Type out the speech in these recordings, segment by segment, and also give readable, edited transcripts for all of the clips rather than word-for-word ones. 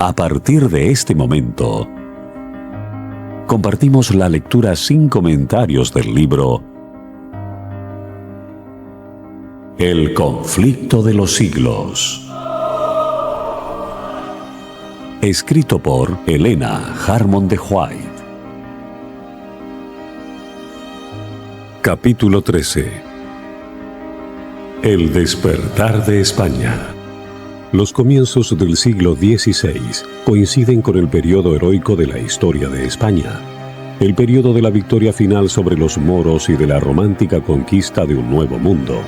A partir de este momento, compartimos la lectura sin comentarios del libro El conflicto de los siglos, escrito por Helena Harmon de White. Capítulo 13. El despertar de España. Los comienzos del siglo XVI coinciden con el periodo heroico de la historia de España, el periodo de la victoria final sobre los moros y de la romántica conquista de un nuevo mundo,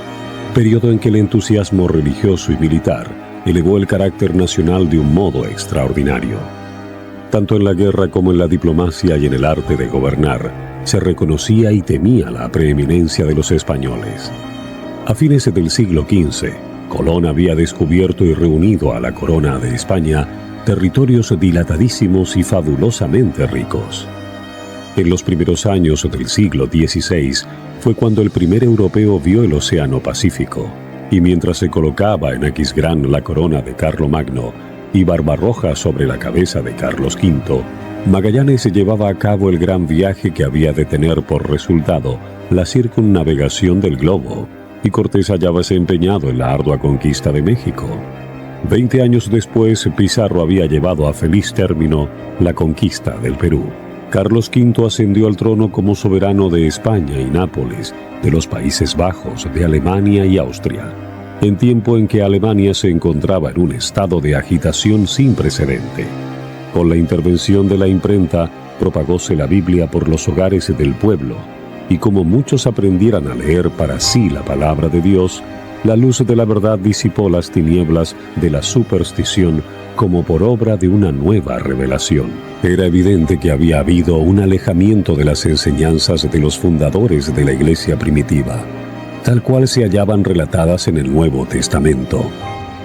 periodo en que el entusiasmo religioso y militar elevó el carácter nacional de un modo extraordinario. Tanto en la guerra como en la diplomacia y en el arte de gobernar, se reconocía y temía la preeminencia de los españoles. A fines del siglo XV, Colón había descubierto y reunido a la corona de España territorios dilatadísimos y fabulosamente ricos. En los primeros años del siglo XVI fue cuando el primer europeo vio el Océano Pacífico, y mientras se colocaba en Aquisgrán la corona de Carlomagno y Barbarroja sobre la cabeza de Carlos V, Magallanes llevaba a cabo el gran viaje que había de tener por resultado la circunnavegación del globo, y Cortés hallábase empeñado en la ardua conquista de México. 20 años después, Pizarro había llevado a feliz término la conquista del Perú. Carlos V ascendió al trono como soberano de España y Nápoles, de los Países Bajos, de Alemania y Austria, en tiempo en que Alemania se encontraba en un estado de agitación sin precedente. Con la intervención de la imprenta, propagóse la Biblia por los hogares del pueblo, y como muchos aprendieran a leer para sí la palabra de Dios, la luz de la verdad disipó las tinieblas de la superstición como por obra de una nueva revelación. Era evidente que había habido un alejamiento de las enseñanzas de los fundadores de la Iglesia primitiva, tal cual se hallaban relatadas en el Nuevo Testamento.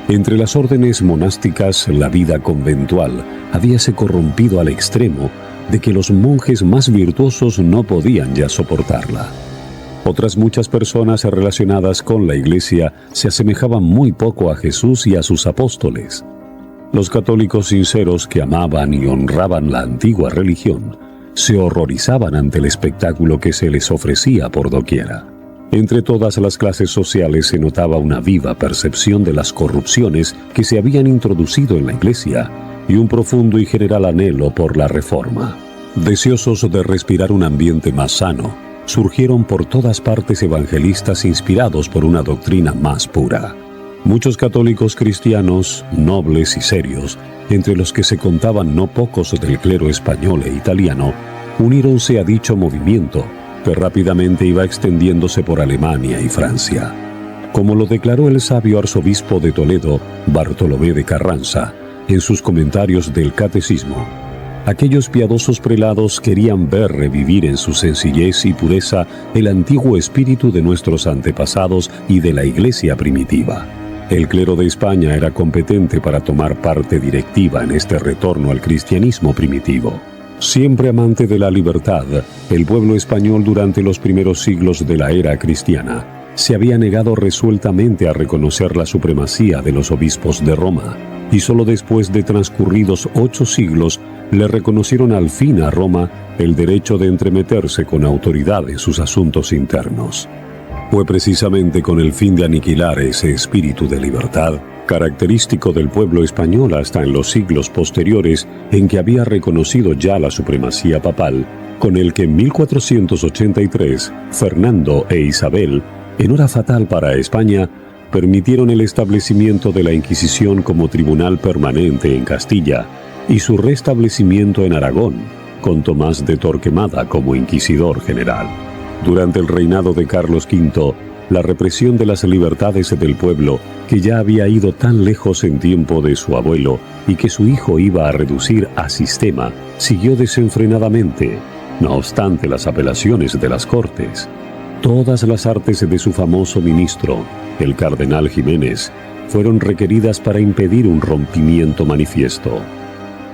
Entre las órdenes monásticas, la vida conventual habíase corrompido al extremo de que los monjes más virtuosos no podían ya soportarla. Otras muchas personas relacionadas con la Iglesia se asemejaban muy poco a Jesús y a sus apóstoles. Los católicos sinceros que amaban y honraban la antigua religión se horrorizaban ante el espectáculo que se les ofrecía por doquiera. Entre todas las clases sociales se notaba una viva percepción de las corrupciones que se habían introducido en la Iglesia y un profundo y general anhelo por la reforma. Deseosos de respirar un ambiente más sano, surgieron por todas partes evangelistas inspirados por una doctrina más pura. Muchos católicos cristianos, nobles y serios, entre los que se contaban no pocos del clero español e italiano, uníronse a dicho movimiento, que rápidamente iba extendiéndose por Alemania y Francia. Como lo declaró el sabio arzobispo de Toledo, Bartolomé de Carranza, en sus comentarios del Catecismo, aquellos piadosos prelados querían ver revivir en su sencillez y pureza el antiguo espíritu de nuestros antepasados y de la Iglesia primitiva. El clero de España era competente para tomar parte directiva en este retorno al cristianismo primitivo. Siempre amante de la libertad, el pueblo español durante los primeros siglos de la era cristiana se había negado resueltamente a reconocer la supremacía de los obispos de Roma, y solo después de transcurridos 8 siglos le reconocieron al fin a Roma el derecho de entremeterse con autoridad en sus asuntos internos. Fue precisamente con el fin de aniquilar ese espíritu de libertad, característico del pueblo español hasta en los siglos posteriores, en que había reconocido ya la supremacía papal, con el que en 1483 Fernando e Isabel, en hora fatal para España, permitieron el establecimiento de la Inquisición como tribunal permanente en Castilla y su restablecimiento en Aragón, con Tomás de Torquemada como inquisidor general. Durante el reinado de Carlos V, la represión de las libertades del pueblo, que ya había ido tan lejos en tiempo de su abuelo y que su hijo iba a reducir a sistema, siguió desenfrenadamente, no obstante las apelaciones de las Cortes. Todas las artes de su famoso ministro, el cardenal Jiménez, fueron requeridas para impedir un rompimiento manifiesto.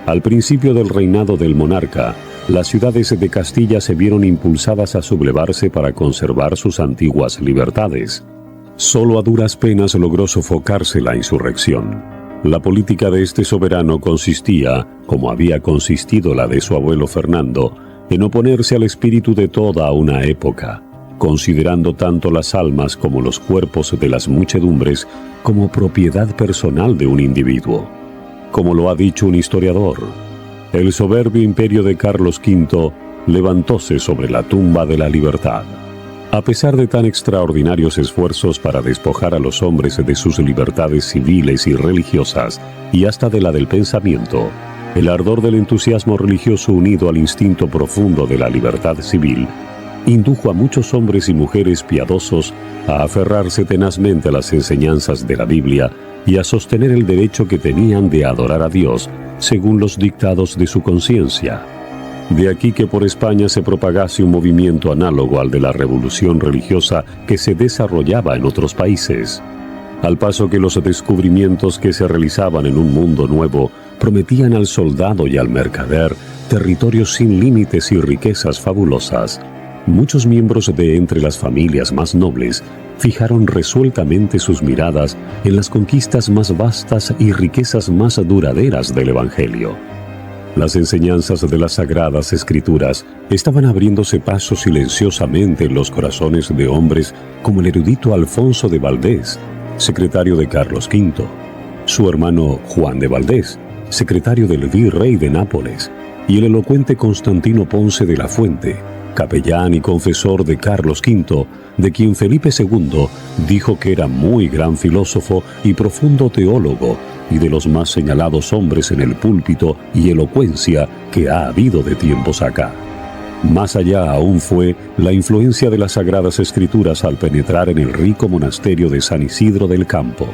Al principio del reinado del monarca, las ciudades de Castilla se vieron impulsadas a sublevarse para conservar sus antiguas libertades. Solo a duras penas logró sofocarse la insurrección. La política de este soberano consistía, como había consistido la de su abuelo Fernando, en oponerse al espíritu de toda una época, considerando tanto las almas como los cuerpos de las muchedumbres como propiedad personal de un individuo. Como lo ha dicho un historiador, el soberbio imperio de Carlos V levantóse sobre la tumba de la libertad. A pesar de tan extraordinarios esfuerzos para despojar a los hombres de sus libertades civiles y religiosas, y hasta de la del pensamiento, el ardor del entusiasmo religioso unido al instinto profundo de la libertad civil, indujo a muchos hombres y mujeres piadosos a aferrarse tenazmente a las enseñanzas de la Biblia y a sostener el derecho que tenían de adorar a Dios según los dictados de su conciencia. De aquí que por España se propagase un movimiento análogo al de la revolución religiosa que se desarrollaba en otros países. Al paso que los descubrimientos que se realizaban en un mundo nuevo prometían al soldado y al mercader territorios sin límites y riquezas fabulosas, muchos miembros de entre las familias más nobles fijaron resueltamente sus miradas en las conquistas más vastas y riquezas más duraderas del Evangelio. Las enseñanzas de las Sagradas Escrituras estaban abriéndose paso silenciosamente en los corazones de hombres como el erudito Alfonso de Valdés, secretario de Carlos V, su hermano Juan de Valdés, secretario del virrey de Nápoles, y el elocuente Constantino Ponce de la Fuente, capellán y confesor de Carlos V, de quien Felipe II dijo que era muy gran filósofo y profundo teólogo, y de los más señalados hombres en el púlpito y elocuencia que ha habido de tiempos acá. Más allá aún fue la influencia de las Sagradas Escrituras al penetrar en el rico monasterio de San Isidro del Campo,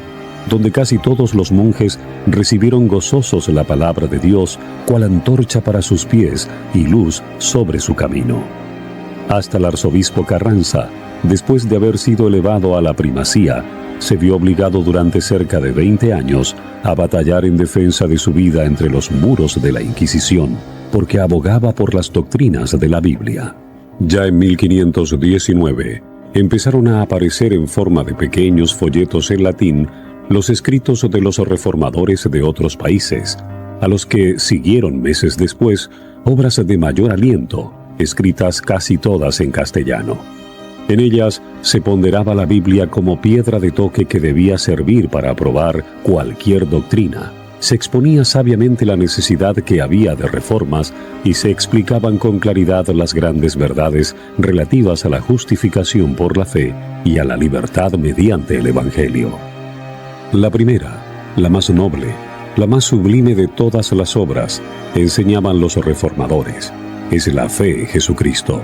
donde casi todos los monjes recibieron gozosos la palabra de Dios, cual antorcha para sus pies y luz sobre su camino. Hasta el arzobispo Carranza, después de haber sido elevado a la primacía, se vio obligado durante cerca de 20 años a batallar en defensa de su vida entre los muros de la Inquisición, porque abogaba por las doctrinas de la Biblia. Ya en 1519 empezaron a aparecer en forma de pequeños folletos en latín los escritos de los reformadores de otros países, a los que siguieron meses después obras de mayor aliento, escritas casi todas en castellano. En ellas se ponderaba la Biblia como piedra de toque que debía servir para aprobar cualquier doctrina. Se exponía sabiamente la necesidad que había de reformas y se explicaban con claridad las grandes verdades relativas a la justificación por la fe y a la libertad mediante el Evangelio. La primera, la más noble, la más sublime de todas las obras, enseñaban los reformadores, es la fe en Jesucristo.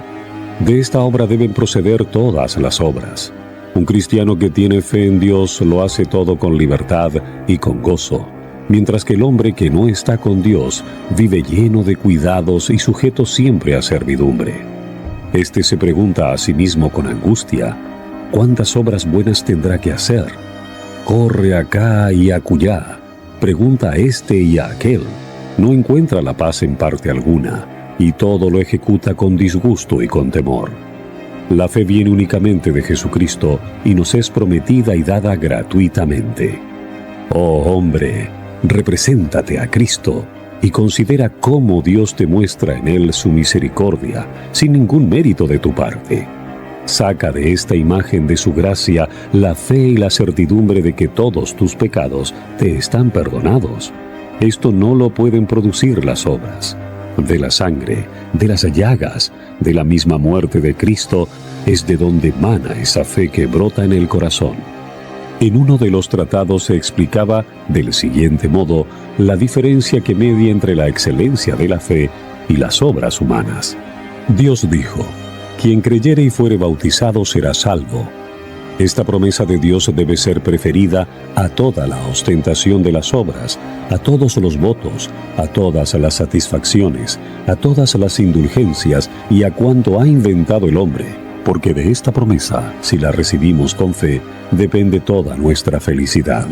De esta obra deben proceder todas las obras. Un cristiano que tiene fe en Dios lo hace todo con libertad y con gozo, mientras que el hombre que no está con Dios vive lleno de cuidados y sujeto siempre a servidumbre. Este se pregunta a sí mismo con angustia, ¿cuántas obras buenas tendrá que hacer? Corre acá y acullá, pregunta a este y a aquel, no encuentra la paz en parte alguna, y todo lo ejecuta con disgusto y con temor. La fe viene únicamente de Jesucristo y nos es prometida y dada gratuitamente. Oh hombre, represéntate a Cristo y considera cómo Dios te muestra en Él su misericordia, sin ningún mérito de tu parte. Saca de esta imagen de su gracia la fe y la certidumbre de que todos tus pecados te están perdonados. Esto no lo pueden producir las obras. De la sangre, de las llagas, de la misma muerte de Cristo, es de donde emana esa fe que brota en el corazón. En uno de los tratados se explicaba del siguiente modo la diferencia que media entre la excelencia de la fe y las obras humanas. Dios dijo, quien creyere y fuere bautizado será salvo. Esta promesa de Dios debe ser preferida a toda la ostentación de las obras, a todos los votos, a todas las satisfacciones, a todas las indulgencias y a cuanto ha inventado el hombre, porque de esta promesa, si la recibimos con fe, depende toda nuestra felicidad.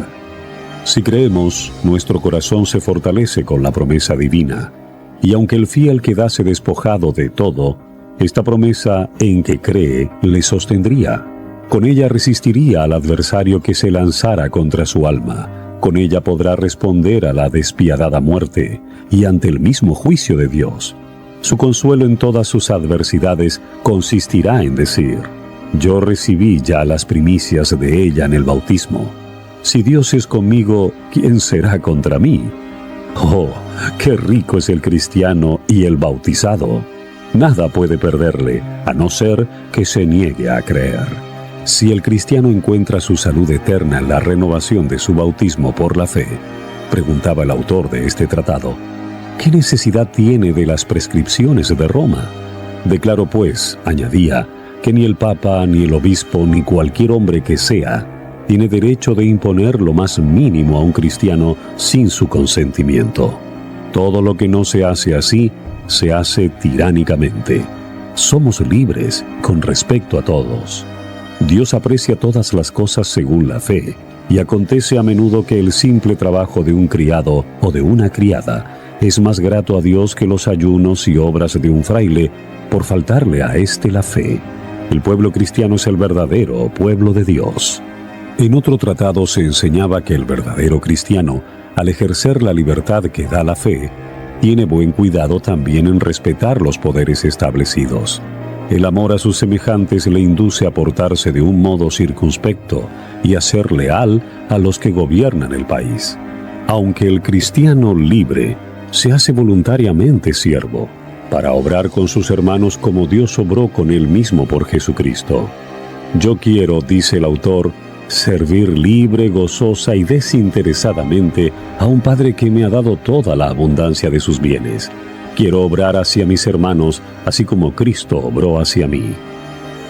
Si creemos, nuestro corazón se fortalece con la promesa divina, y aunque el fiel quedase despojado de todo, esta promesa en que cree le sostendría. Con ella resistiría al adversario que se lanzara contra su alma, Con ella podrá responder a la despiadada muerte y ante el mismo juicio de Dios. Su consuelo en todas sus adversidades consistirá en decir: yo recibí ya las primicias de ella en el bautismo. Si Dios es conmigo, ¿quién será contra mí? ¡Oh, qué rico es el cristiano y el bautizado! Nada puede perderle, a no ser que se niegue a creer. Si el cristiano encuentra su salud eterna en la renovación de su bautismo por la fe, preguntaba el autor de este tratado, ¿qué necesidad tiene de las prescripciones de Roma? Declaro pues, añadía, que ni el Papa, ni el obispo, ni cualquier hombre que sea, tiene derecho de imponer lo más mínimo a un cristiano sin su consentimiento. Todo lo que no se hace así, se hace tiránicamente. Somos libres con respecto a todos. Dios aprecia todas las cosas según la fe, y acontece a menudo que el simple trabajo de un criado o de una criada es más grato a Dios que los ayunos y obras de un fraile por faltarle a éste la fe. El pueblo cristiano es el verdadero pueblo de Dios. En otro tratado se enseñaba que el verdadero cristiano, al ejercer la libertad que da la fe, tiene buen cuidado también en respetar los poderes establecidos. El amor a sus semejantes le induce a portarse de un modo circunspecto y a ser leal a los que gobiernan el país. Aunque el cristiano libre se hace voluntariamente siervo, para obrar con sus hermanos como Dios obró con él mismo por Jesucristo. Yo quiero, dice el autor, servir libre, gozosa y desinteresadamente a un Padre que me ha dado toda la abundancia de sus bienes. Quiero obrar hacia mis hermanos, así como Cristo obró hacia mí.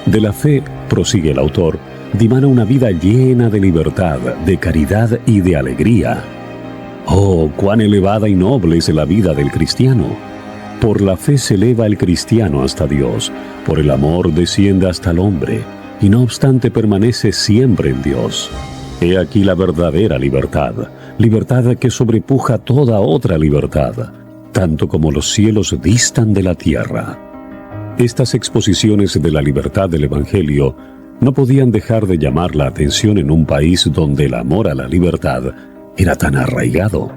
De la fe, prosigue el autor, dimana una vida llena de libertad, de caridad y de alegría. ¡Oh, cuán elevada y noble es la vida del cristiano! Por la fe se eleva el cristiano hasta Dios, por el amor desciende hasta el hombre, y no obstante permanece siempre en Dios. He aquí la verdadera libertad, libertad que sobrepuja toda otra libertad, tanto como los cielos distan de la tierra. Estas exposiciones de la libertad del Evangelio no podían dejar de llamar la atención en un país donde el amor a la libertad era tan arraigado.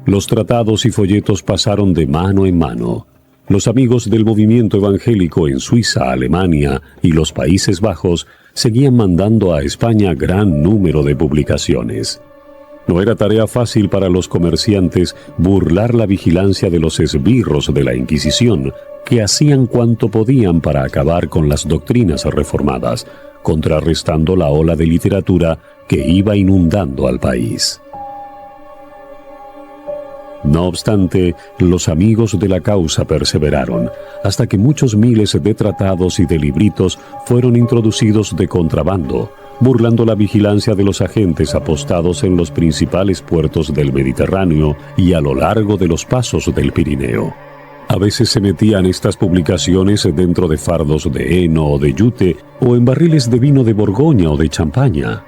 Los tratados y folletos pasaron de mano en mano. Los amigos del movimiento evangélico en Suiza, Alemania y los Países Bajos seguían mandando a España gran número de publicaciones. No era tarea fácil para los comerciantes burlar la vigilancia de los esbirros de la Inquisición, que hacían cuanto podían para acabar con las doctrinas reformadas, contrarrestando la ola de literatura que iba inundando al país. No obstante, los amigos de la causa perseveraron, hasta que muchos miles de tratados y de libritos fueron introducidos de contrabando, burlando la vigilancia de los agentes apostados en los principales puertos del Mediterráneo y a lo largo de los pasos del Pirineo. A veces se metían estas publicaciones dentro de fardos de heno o de yute, o en barriles de vino de Borgoña o de Champaña.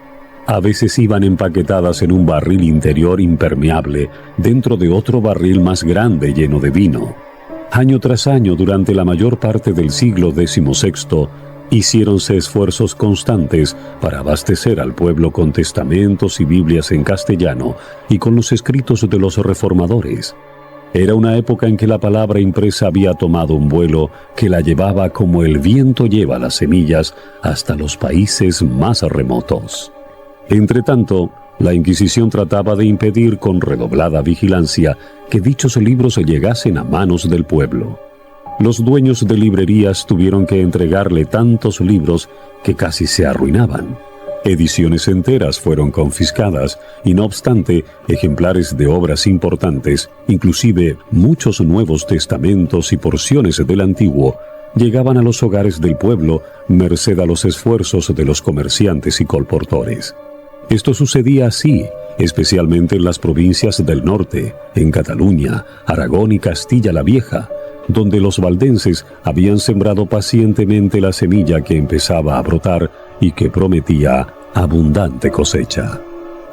A veces iban empaquetadas en un barril interior impermeable dentro de otro barril más grande lleno de vino. Año tras año, durante la mayor parte del siglo XVI, hiciéronse esfuerzos constantes para abastecer al pueblo con testamentos y Biblias en castellano y con los escritos de los reformadores. Era una época en que la palabra impresa había tomado un vuelo que la llevaba como el viento lleva las semillas hasta los países más remotos. Entretanto, la Inquisición trataba de impedir con redoblada vigilancia que dichos libros llegasen a manos del pueblo. Los dueños de librerías tuvieron que entregarle tantos libros que casi se arruinaban. Ediciones enteras fueron confiscadas y, no obstante, ejemplares de obras importantes, inclusive muchos Nuevos Testamentos y porciones del Antiguo, llegaban a los hogares del pueblo merced a los esfuerzos de los comerciantes y colportores. Esto sucedía así, especialmente en las provincias del norte, en Cataluña, Aragón y Castilla la Vieja, donde los valdenses habían sembrado pacientemente la semilla que empezaba a brotar y que prometía abundante cosecha.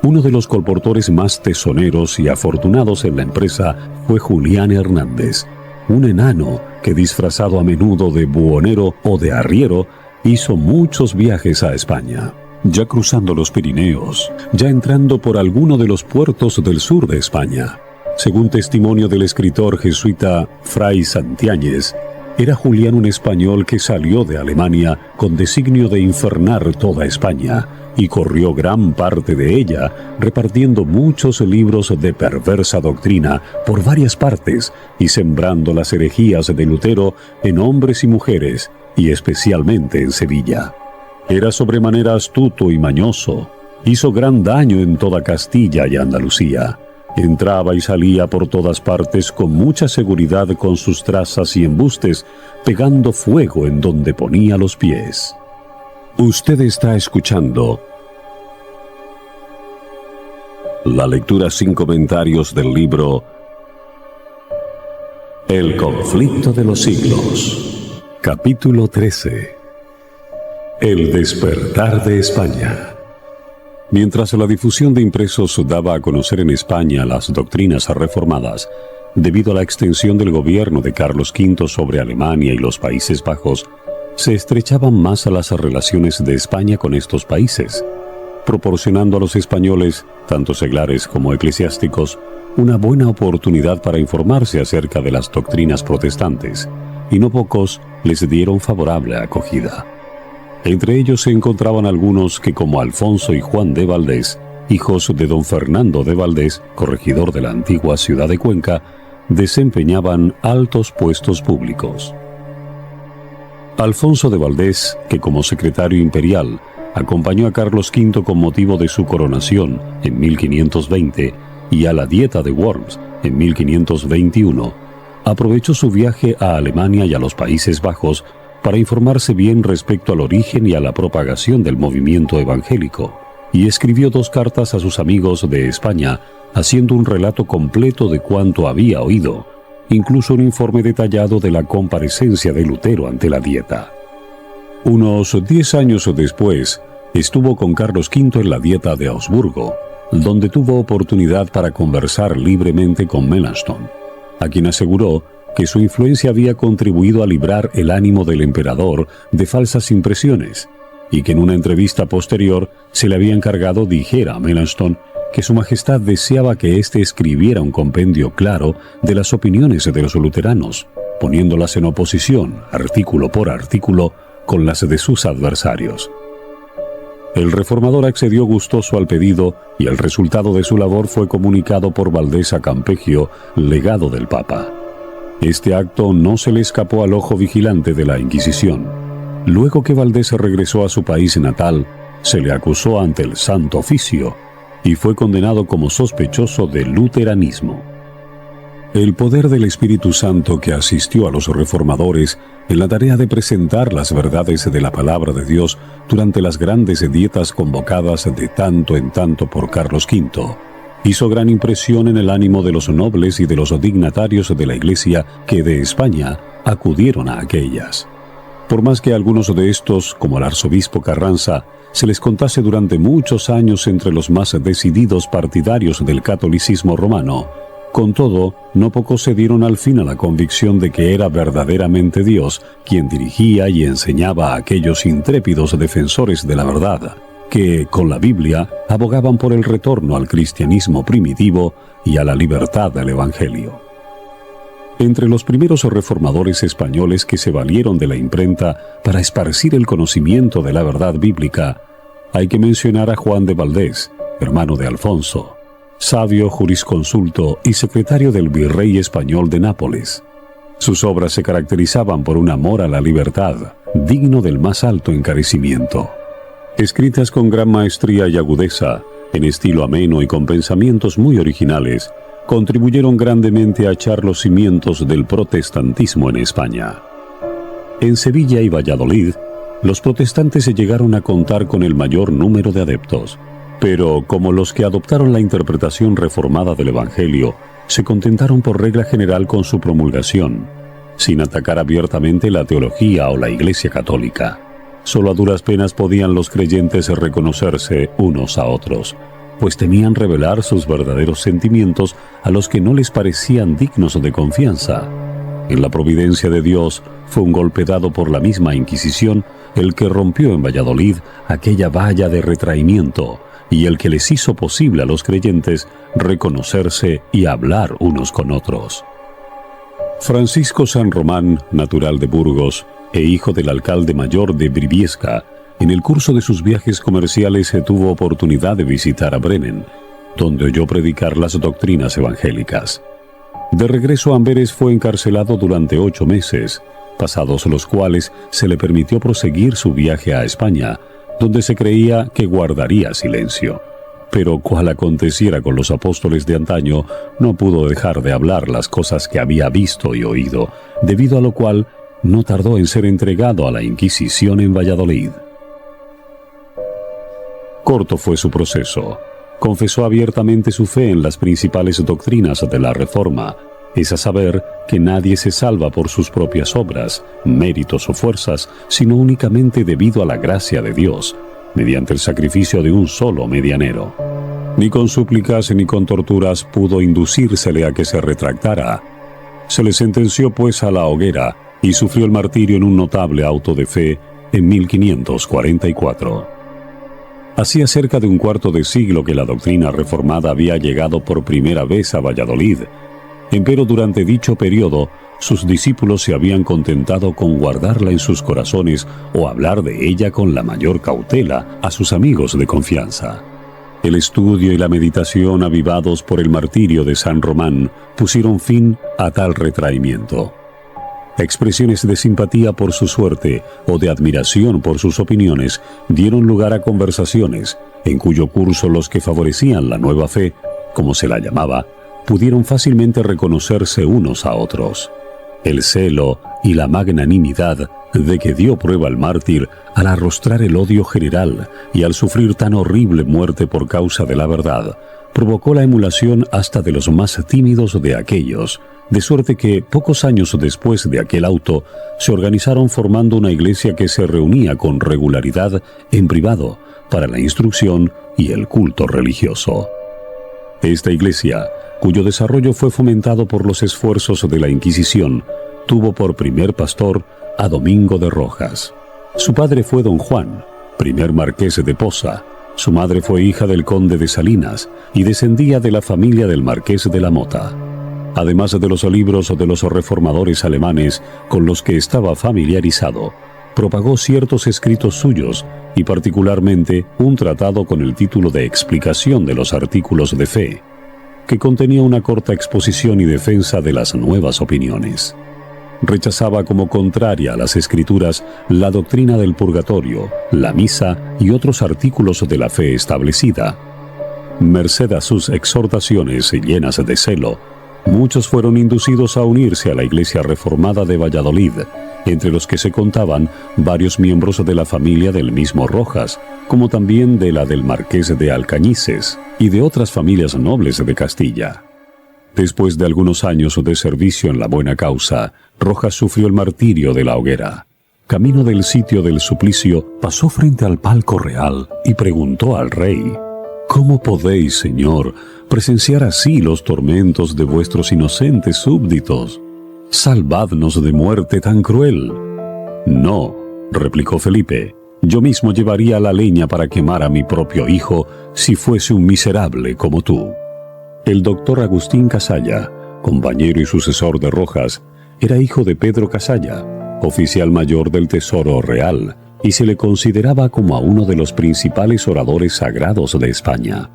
Uno de los colportores más tesoneros y afortunados en la empresa fue Julián Hernández, un enano que, disfrazado a menudo de buhonero o de arriero, hizo muchos viajes a España. ya cruzando los Pirineos, ya entrando por alguno de los puertos del sur de España. Según testimonio del escritor jesuita Fray Santiáñez, era Julián un español que salió de Alemania con designio de infernar toda España y corrió gran parte de ella, repartiendo muchos libros de perversa doctrina por varias partes y sembrando las herejías de Lutero en hombres y mujeres, y especialmente en Sevilla. Era sobremanera astuto y mañoso, hizo gran daño en toda Castilla y Andalucía. Entraba y salía por todas partes con mucha seguridad con sus trazas y embustes, pegando fuego en donde ponía los pies. Usted está escuchando la lectura sin comentarios del libro El conflicto de los siglos, capítulo 13. El despertar de España. Mientras la difusión de impresos daba a conocer en España las doctrinas reformadas, debido a la extensión del gobierno de Carlos V sobre Alemania y los Países Bajos, se estrechaban más las relaciones de España con estos países, proporcionando a los españoles, tanto seglares como eclesiásticos, una buena oportunidad para informarse acerca de las doctrinas protestantes, y no pocos les dieron favorable acogida. Entre ellos se encontraban algunos que, como Alfonso y Juan de Valdés, hijos de don Fernando de Valdés, corregidor de la antigua ciudad de Cuenca, desempeñaban altos puestos públicos. Alfonso de Valdés, que como secretario imperial acompañó a Carlos V con motivo de su coronación en 1520 y a la Dieta de Worms en 1521, aprovechó su viaje a Alemania y a los Países Bajos para informarse bien respecto al origen y a la propagación del movimiento evangélico, y escribió 2 cartas a sus amigos de España, haciendo un relato completo de cuanto había oído, incluso un informe detallado de la comparecencia de Lutero ante la Dieta. Unos 10 años después, estuvo con Carlos V en la Dieta de Augsburgo, donde tuvo oportunidad para conversar libremente con Melanchthon, a quien aseguró que su influencia había contribuido a librar el ánimo del emperador de falsas impresiones, y que en una entrevista posterior se le había encargado dijera a Melanchthon que su majestad deseaba que éste escribiera un compendio claro de las opiniones de los luteranos, poniéndolas en oposición, artículo por artículo, con las de sus adversarios. El reformador accedió gustoso al pedido y el resultado de su labor fue comunicado por Valdés a Campegio, legado del Papa. Este acto no se le escapó al ojo vigilante de la Inquisición. Luego que Valdés regresó a su país natal, se le acusó ante el Santo Oficio y fue condenado como sospechoso de luteranismo. El poder del Espíritu Santo que asistió a los reformadores en la tarea de presentar las verdades de la palabra de Dios durante las grandes dietas convocadas de tanto en tanto por Carlos V, hizo gran impresión en el ánimo de los nobles y de los dignatarios de la Iglesia que de España acudieron a aquellas. Por más que a algunos de estos, como el arzobispo Carranza, se les contase durante muchos años entre los más decididos partidarios del catolicismo romano, con todo, no pocos se dieron al fin a la convicción de que era verdaderamente Dios quien dirigía y enseñaba a aquellos intrépidos defensores de la verdad, que, con la Biblia, abogaban por el retorno al cristianismo primitivo y a la libertad del Evangelio. Entre los primeros reformadores españoles que se valieron de la imprenta para esparcir el conocimiento de la verdad bíblica, hay que mencionar a Juan de Valdés, hermano de Alfonso, sabio jurisconsulto y secretario del virrey español de Nápoles. Sus obras se caracterizaban por un amor a la libertad, digno del más alto encarecimiento. Escritas con gran maestría y agudeza, en estilo ameno y con pensamientos muy originales, contribuyeron grandemente a echar los cimientos del protestantismo en España. En Sevilla y Valladolid, los protestantes se llegaron a contar con el mayor número de adeptos, pero como los que adoptaron la interpretación reformada del Evangelio, se contentaron por regla general con su promulgación, sin atacar abiertamente la teología o la Iglesia católica. Solo a duras penas podían los creyentes reconocerse unos a otros, pues temían revelar sus verdaderos sentimientos a los que no les parecían dignos de confianza. En la providencia de Dios fue un golpe dado por la misma Inquisición el que rompió en Valladolid aquella valla de retraimiento y el que les hizo posible a los creyentes reconocerse y hablar unos con otros. Francisco San Román, natural de Burgos e hijo del alcalde mayor de Briviesca, en el curso de sus viajes comerciales tuvo oportunidad de visitar a Bremen, donde oyó predicar las doctrinas evangélicas. De regreso a Amberes fue encarcelado durante 8 meses, pasados los cuales se le permitió proseguir su viaje a España, donde se creía que guardaría silencio. Pero cual aconteciera con los apóstoles de antaño, no pudo dejar de hablar las cosas que había visto y oído, debido a lo cual no tardó en ser entregado a la Inquisición en Valladolid. Corto fue su proceso. Confesó abiertamente su fe en las principales doctrinas de la Reforma, es a saber, que nadie se salva por sus propias obras, méritos o fuerzas, sino únicamente debido a la gracia de Dios, mediante el sacrificio de un solo medianero. Ni con súplicas ni con torturas pudo inducírsele a que se retractara. Se le sentenció pues a la hoguera y sufrió el martirio en un notable auto de fe en 1544. Hacía cerca de un cuarto de siglo que la doctrina reformada había llegado por primera vez a Valladolid. Empero durante dicho periodo, sus discípulos se habían contentado con guardarla en sus corazones o hablar de ella con la mayor cautela a sus amigos de confianza. El estudio y la meditación avivados por el martirio de San Román pusieron fin a tal retraimiento. Expresiones de simpatía por su suerte o de admiración por sus opiniones dieron lugar a conversaciones, en cuyo curso los que favorecían la nueva fe, como se la llamaba, pudieron fácilmente reconocerse unos a otros. El celo y la magnanimidad de que dio prueba el mártir al arrostrar el odio general y al sufrir tan horrible muerte por causa de la verdad, provocó la emulación hasta de los más tímidos de aquellos, de suerte que pocos años después de aquel auto se organizaron formando una iglesia que se reunía con regularidad en privado para la instrucción y el culto religioso. Esta iglesia, cuyo desarrollo fue fomentado por los esfuerzos de la Inquisición, tuvo por primer pastor a Domingo de Rojas. Su padre fue don Juan, primer marqués de Poza. Su madre fue hija del conde de Salinas y descendía de la familia del marqués de la Mota. Además de los libros de los reformadores alemanes con los que estaba familiarizado, propagó ciertos escritos suyos y particularmente un tratado con el título de Explicación de los Artículos de Fe, que contenía una corta exposición y defensa de las nuevas opiniones. Rechazaba como contraria a las Escrituras la doctrina del purgatorio, la misa y otros artículos de la fe establecida. Merced a sus exhortaciones llenas de celo, muchos fueron inducidos a unirse a la Iglesia Reformada de Valladolid, entre los que se contaban varios miembros de la familia del mismo Rojas, como también de la del Marqués de Alcañices y de otras familias nobles de Castilla. Después de algunos años de servicio en la buena causa, Rojas sufrió el martirio de la hoguera. Camino del sitio del suplicio, pasó frente al palco real y preguntó al rey: ¿Cómo podéis, señor, presenciar así los tormentos de vuestros inocentes súbditos? Salvadnos de muerte tan cruel. No, replicó Felipe, yo mismo llevaría la leña para quemar a mi propio hijo si fuese un miserable como tú. El doctor Agustín Casalla, compañero y sucesor de Rojas, era hijo de Pedro Casalla, oficial mayor del Tesoro Real, y se le consideraba como a uno de los principales oradores sagrados de España.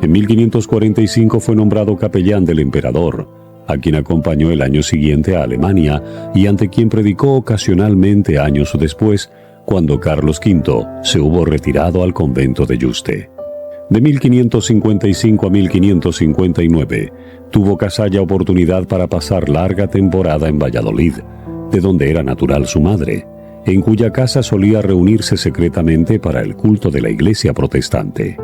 En 1545 fue nombrado capellán del emperador, a quien acompañó el año siguiente a Alemania y ante quien predicó ocasionalmente años después, cuando Carlos V se hubo retirado al convento de Yuste. De 1555 a 1559, tuvo Casalla oportunidad para pasar larga temporada en Valladolid, de donde era natural su madre, en cuya casa solía reunirse secretamente para el culto de la Iglesia protestante.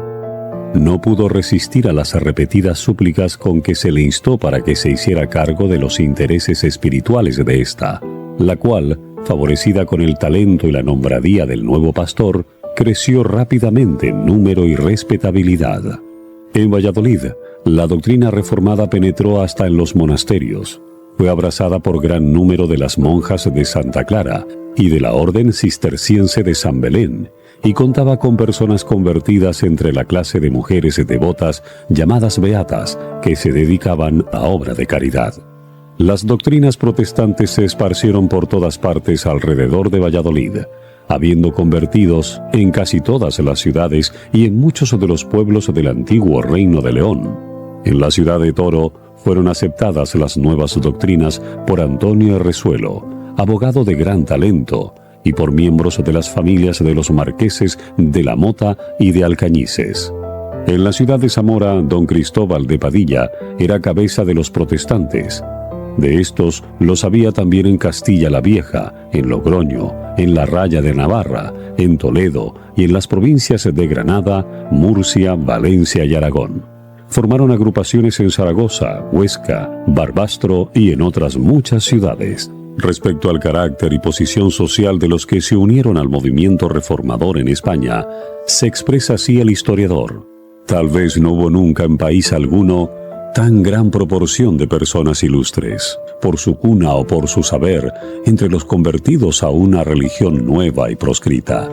No pudo resistir a las repetidas súplicas con que se le instó para que se hiciera cargo de los intereses espirituales de ésta, la cual, favorecida con el talento y la nombradía del nuevo pastor, creció rápidamente en número y respetabilidad. En Valladolid, la doctrina reformada penetró hasta en los monasterios. Fue abrazada por gran número de las monjas de Santa Clara, y de la Orden Cisterciense de San Belén, y contaba con personas convertidas entre la clase de mujeres devotas llamadas beatas, que se dedicaban a obra de caridad. Las doctrinas protestantes se esparcieron por todas partes alrededor de Valladolid, habiendo convertidos en casi todas las ciudades y en muchos de los pueblos del antiguo Reino de León. En la ciudad de Toro fueron aceptadas las nuevas doctrinas por Antonio Resuelo, abogado de gran talento, y por miembros de las familias de los marqueses de la Mota y de Alcañices. En la ciudad de Zamora, don Cristóbal de Padilla era cabeza de los protestantes. De estos los había también en Castilla la Vieja, en Logroño, en la Raya de Navarra, en Toledo y en las provincias de Granada, Murcia, Valencia y Aragón. Formaron agrupaciones en Zaragoza, Huesca, Barbastro y en otras muchas ciudades. Respecto al carácter y posición social de los que se unieron al movimiento reformador en España, se expresa así el historiador: tal vez no hubo nunca en país alguno tan gran proporción de personas ilustres, por su cuna o por su saber, entre los convertidos a una religión nueva y proscrita.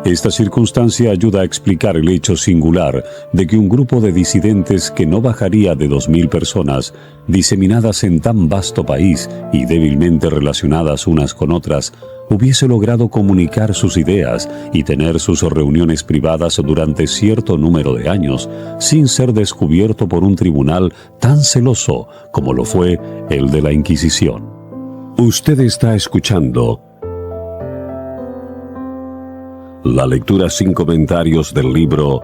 Esta circunstancia ayuda a explicar el hecho singular de que un grupo de disidentes que no bajaría de 2000 personas, diseminadas en tan vasto país y débilmente relacionadas unas con otras, hubiese logrado comunicar sus ideas y tener sus reuniones privadas durante cierto número de años, sin ser descubierto por un tribunal tan celoso como lo fue el de la Inquisición. Usted está escuchando la lectura sin comentarios del libro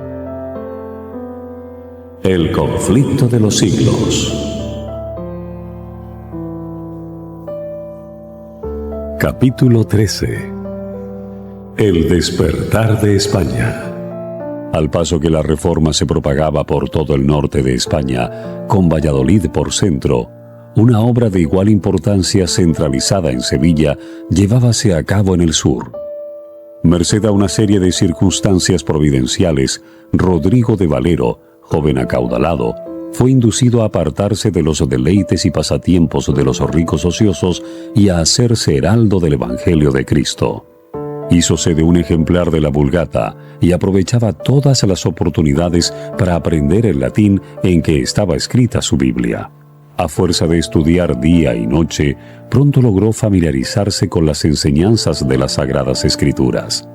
El conflicto de los siglos. Capítulo 13. El despertar de España. Al paso que la reforma se propagaba por todo el norte de España, con Valladolid por centro, una obra de igual importancia centralizada en Sevilla llevábase a cabo en el sur. Merced a una serie de circunstancias providenciales, Rodrigo de Valero, joven acaudalado, fue inducido a apartarse de los deleites y pasatiempos de los ricos ociosos y a hacerse heraldo del Evangelio de Cristo. Hízose de un ejemplar de la Vulgata y aprovechaba todas las oportunidades para aprender el latín en que estaba escrita su Biblia. A fuerza de estudiar día y noche, pronto logró familiarizarse con las enseñanzas de las Sagradas Escrituras.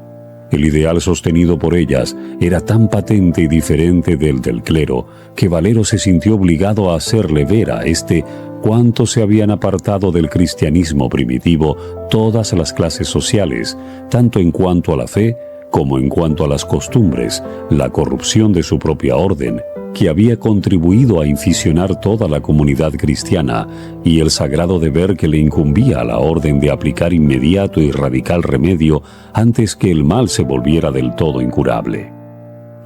El ideal sostenido por ellas era tan patente y diferente del clero que Valero se sintió obligado a hacerle ver a éste cuánto se habían apartado del cristianismo primitivo todas las clases sociales, tanto en cuanto a la fe como en cuanto a las costumbres, la corrupción de su propia orden, que había contribuido a inficionar toda la comunidad cristiana, y el sagrado deber que le incumbía a la orden de aplicar inmediato y radical remedio antes que el mal se volviera del todo incurable.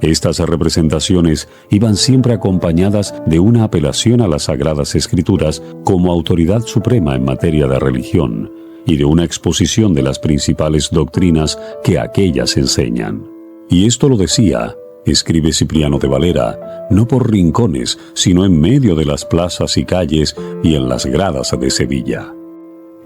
Estas representaciones iban siempre acompañadas de una apelación a las Sagradas Escrituras como autoridad suprema en materia de religión, y de una exposición de las principales doctrinas que aquellas enseñan. Y esto lo decía, escribe Cipriano de Valera, no por rincones, sino en medio de las plazas y calles y en las gradas de Sevilla.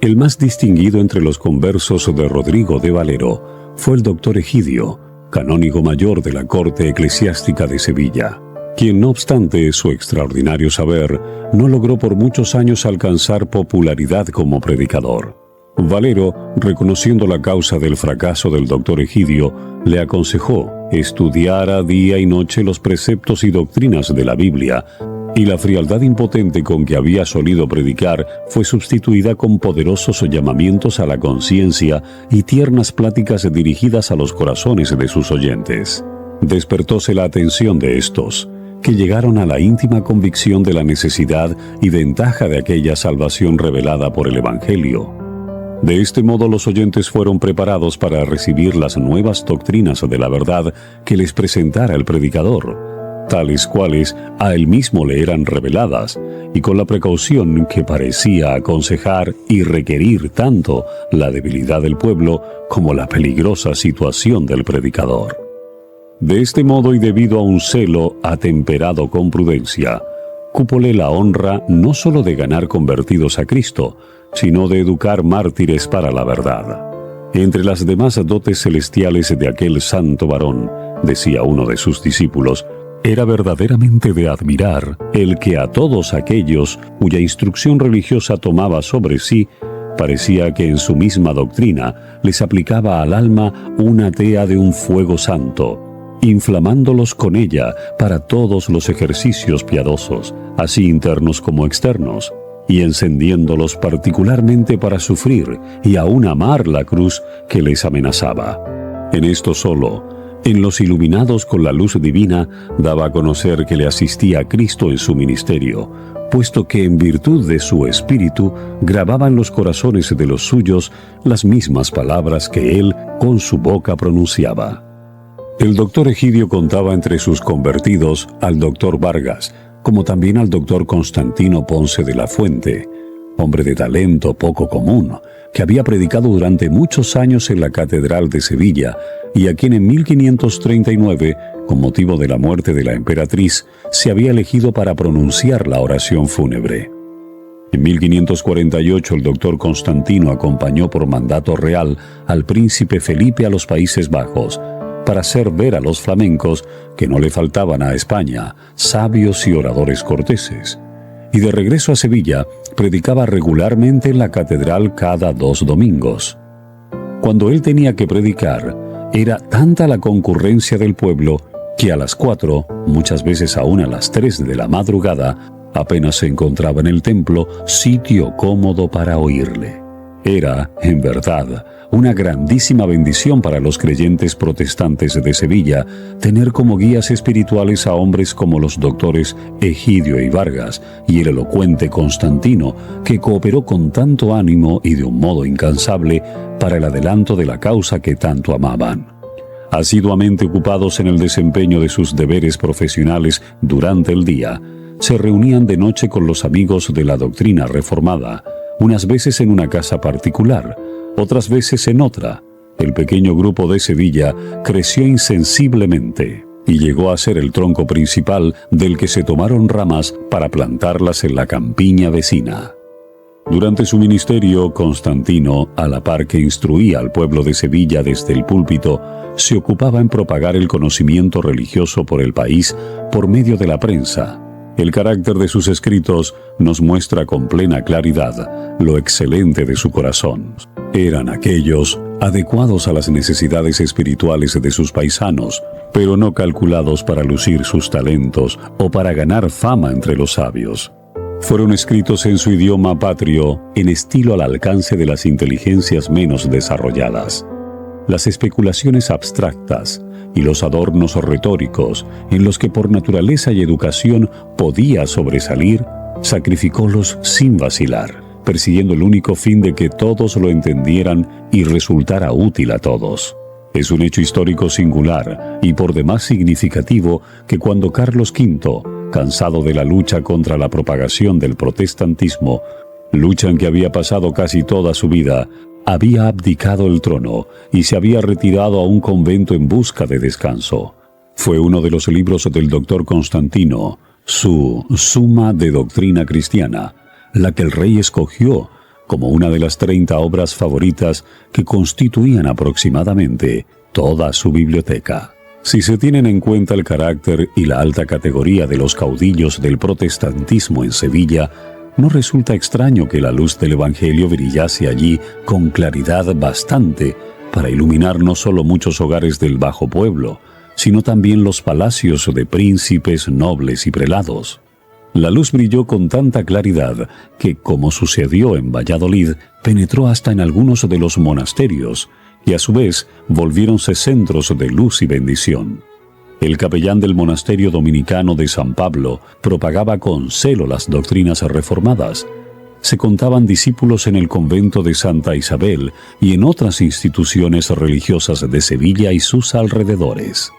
El más distinguido entre los conversos de Rodrigo de Valero fue el doctor Egidio, canónigo mayor de la corte eclesiástica de Sevilla, quien no obstante su extraordinario saber, no logró por muchos años alcanzar popularidad como predicador. Valero, reconociendo la causa del fracaso del doctor Egidio, le aconsejó estudiara día y noche los preceptos y doctrinas de la Biblia, y la frialdad impotente con que había solido predicar fue sustituida con poderosos llamamientos a la conciencia y tiernas pláticas dirigidas a los corazones de sus oyentes. Despertóse la atención de estos, que llegaron a la íntima convicción de la necesidad y ventaja de aquella salvación revelada por el Evangelio. De este modo los oyentes fueron preparados para recibir las nuevas doctrinas de la verdad que les presentara el predicador, tales cuales a él mismo le eran reveladas, y con la precaución que parecía aconsejar y requerir tanto la debilidad del pueblo como la peligrosa situación del predicador. De este modo, y debido a un celo atemperado con prudencia, cúpole la honra no sólo de ganar convertidos a Cristo, sino de educar mártires para la verdad. Entre las demás dotes celestiales de aquel santo varón, decía uno de sus discípulos, era verdaderamente de admirar el que a todos aquellos cuya instrucción religiosa tomaba sobre sí, parecía que en su misma doctrina les aplicaba al alma una tea de un fuego santo, inflamándolos con ella para todos los ejercicios piadosos, así internos como externos, y encendiéndolos particularmente para sufrir y aún amar la cruz que les amenazaba. En esto solo, en los iluminados con la luz divina, daba a conocer que le asistía a Cristo en su ministerio, puesto que en virtud de su espíritu grababa en los corazones de los suyos las mismas palabras que él con su boca pronunciaba. El doctor Egidio contaba entre sus convertidos al doctor Vargas, como también al doctor Constantino Ponce de la Fuente, hombre de talento poco común, que había predicado durante muchos años en la Catedral de Sevilla y a quien en 1539, con motivo de la muerte de la emperatriz, se había elegido para pronunciar la oración fúnebre. En 1548 el doctor Constantino acompañó por mandato real al príncipe Felipe a los Países Bajos, para hacer ver a los flamencos que no le faltaban a España sabios y oradores corteses. Y de regreso a Sevilla, predicaba regularmente en la catedral cada 2 domingos. Cuando él tenía que predicar, era tanta la concurrencia del pueblo que a las 4, muchas veces aún a las 3 de la madrugada, apenas se encontraba en el templo sitio cómodo para oírle. Era, en verdad, una grandísima bendición para los creyentes protestantes de Sevilla tener como guías espirituales a hombres como los doctores Egidio y Vargas y el elocuente Constantino, que cooperó con tanto ánimo y de un modo incansable para el adelanto de la causa que tanto amaban. Asiduamente ocupados en el desempeño de sus deberes profesionales durante el día, se reunían de noche con los amigos de la doctrina reformada, unas veces en una casa particular, otras veces en otra. El pequeño grupo de Sevilla creció insensiblemente y llegó a ser el tronco principal del que se tomaron ramas para plantarlas en la campiña vecina. Durante su ministerio, Constantino, a la par que instruía al pueblo de Sevilla desde el púlpito, se ocupaba en propagar el conocimiento religioso por el país por medio de la prensa. El carácter de sus escritos nos muestra con plena claridad lo excelente de su corazón. Eran aquellos adecuados a las necesidades espirituales de sus paisanos, pero no calculados para lucir sus talentos o para ganar fama entre los sabios. Fueron escritos en su idioma patrio, en estilo al alcance de las inteligencias menos desarrolladas. Las especulaciones abstractas y los adornos retóricos en los que por naturaleza y educación podía sobresalir, sacrificólos sin vacilar, persiguiendo el único fin de que todos lo entendieran y resultara útil a todos. Es un hecho histórico singular y por demás significativo que cuando Carlos V, cansado de la lucha contra la propagación del protestantismo, lucha en que había pasado casi toda su vida, había abdicado el trono y se había retirado a un convento en busca de descanso. Fue uno de los libros del doctor Constantino, su Suma de Doctrina Cristiana, la que el rey escogió como una de las 30 obras favoritas que constituían aproximadamente toda su biblioteca. Si se tienen en cuenta el carácter y la alta categoría de los caudillos del protestantismo en Sevilla, no resulta extraño que la luz del Evangelio brillase allí con claridad bastante para iluminar no solo muchos hogares del bajo pueblo, sino también los palacios de príncipes, nobles y prelados. La luz brilló con tanta claridad que, como sucedió en Valladolid, penetró hasta en algunos de los monasterios y a su vez volviéronse centros de luz y bendición. El capellán del monasterio dominicano de San Pablo propagaba con celo las doctrinas reformadas. Se contaban discípulos en el convento de Santa Isabel y en otras instituciones religiosas de Sevilla y sus alrededores.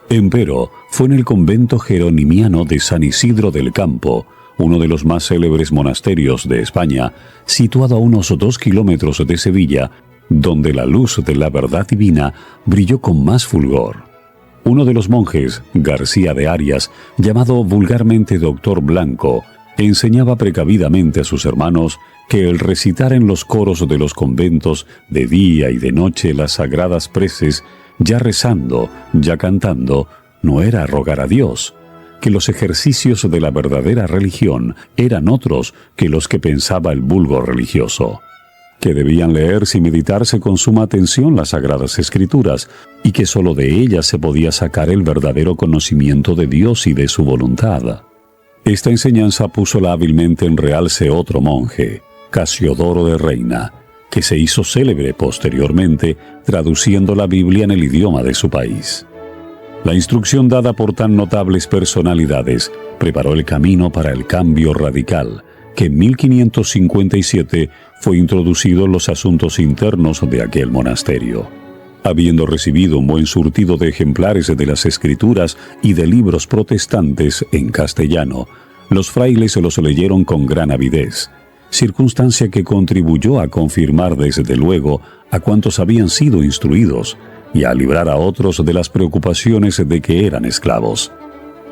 Empero fue en el convento jeronimiano de San Isidro del Campo, uno de los más célebres monasterios de España, situado a unos 2 kilómetros de Sevilla, donde la luz de la verdad divina brilló con más fulgor. Uno de los monjes, García de Arias, llamado vulgarmente Doctor Blanco, enseñaba precavidamente a sus hermanos que el recitar en los coros de los conventos de día y de noche las sagradas preces, ya rezando, ya cantando, no era rogar a Dios, que los ejercicios de la verdadera religión eran otros que los que pensaba el vulgo religioso, que debían leerse y meditarse con suma atención las Sagradas Escrituras, y que sólo de ellas se podía sacar el verdadero conocimiento de Dios y de su voluntad. Esta enseñanza púsola hábilmente en realce otro monje, Casiodoro de Reina, que se hizo célebre posteriormente traduciendo la Biblia en el idioma de su país. La instrucción dada por tan notables personalidades preparó el camino para el cambio radical, que en 1557 fue introducido en los asuntos internos de aquel monasterio. Habiendo recibido un buen surtido de ejemplares de las Escrituras y de libros protestantes en castellano, los frailes se los leyeron con gran avidez, circunstancia que contribuyó a confirmar desde luego a cuantos habían sido instruidos y a librar a otros de las preocupaciones de que eran esclavos.